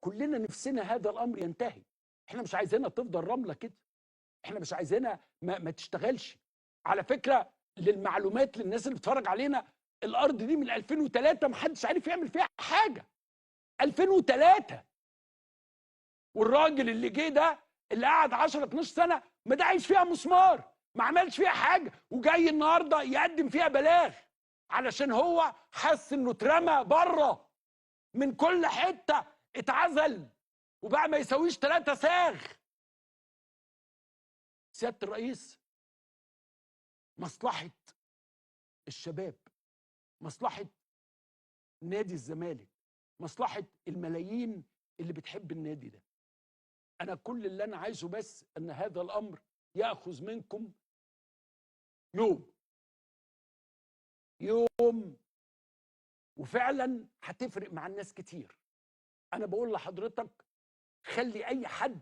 كلنا نفسنا هذا الامر ينتهي. احنا مش عايزينها تفضل رمله كده، احنا مش عايزينها ما تشتغلش. على فكره للمعلومات للناس اللي بتتفرج علينا، الارض دي من 2003 ما حدش عارف يعمل فيها حاجه. 2003 والراجل اللي جه ده اللي قعد 10 12 سنه ما دعيش فيها مسمار، ما عملش فيها حاجه، وجاي النهارده يقدم فيها بلاغ علشان هو حس انه اترمى بره من كل حته، اتعزل وبقى ما يساويش 3 ساغ. سياده الرئيس، مصلحه الشباب، مصلحه نادي الزمالك، مصلحه الملايين اللي بتحب النادي ده، انا كل اللي انا عايزه بس ان هذا الامر ياخذ منكم يوم وفعلا هتفرق مع الناس كتير. انا بقول لحضرتك خلي اي حد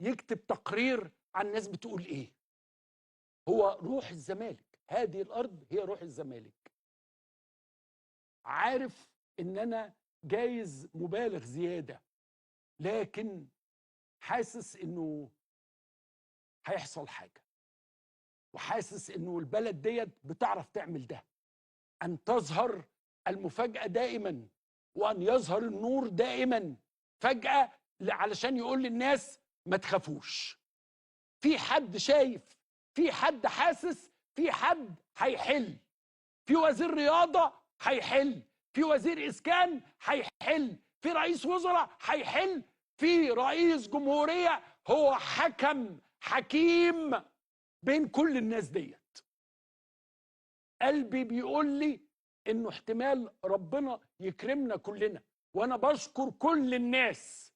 يكتب تقرير عن الناس بتقول ايه. هو روح الزمالك، هذه الارض هي روح الزمالك. عارف ان انا جايز مبالغ زياده، لكن حاسس انه هيحصل حاجه، وحاسس انه البلد ديت بتعرف تعمل ده، ان تظهر المفاجاه دائما، وان يظهر النور دائما فجاه علشان يقول للناس ما تخافوش. في حد شايف، في حد حاسس، في حد هيحل، في وزير رياضه هيحل، في وزير اسكان هيحل، في رئيس وزراء هيحل، في رئيس جمهوريه هو حكيم بين كل الناس ديت. قلبي بيقول لي انه احتمال ربنا يكرمنا كلنا، وانا بشكر كل الناس،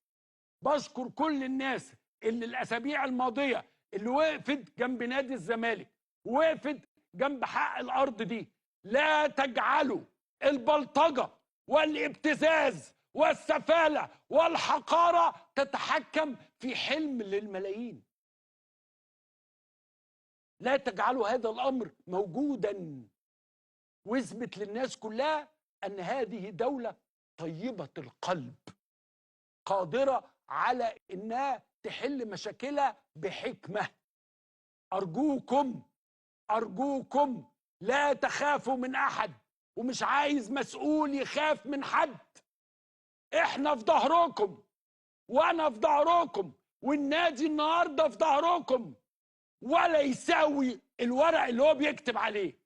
بشكر كل الناس اللي الاسابيع الماضيه اللي وقفت جنب نادي الزمالك، وقفت جنب حق الارض دي. لا تجعلوا البلطجه والابتزاز والسفاله والحقاره تتحكم في حلم للملايين. لا تجعلوا هذا الامر موجودا، واثبت للناس كلها ان هذه دوله طيبه القلب قادره على انها تحل مشاكلها بحكمه. ارجوكم لا تخافوا من احد، ومش عايز مسؤول يخاف من حد. احنا في ظهركم، وانا في ظهركم، والنادي النهارده في ظهركم، ولا يساوي الورق اللي هو بيكتب عليه.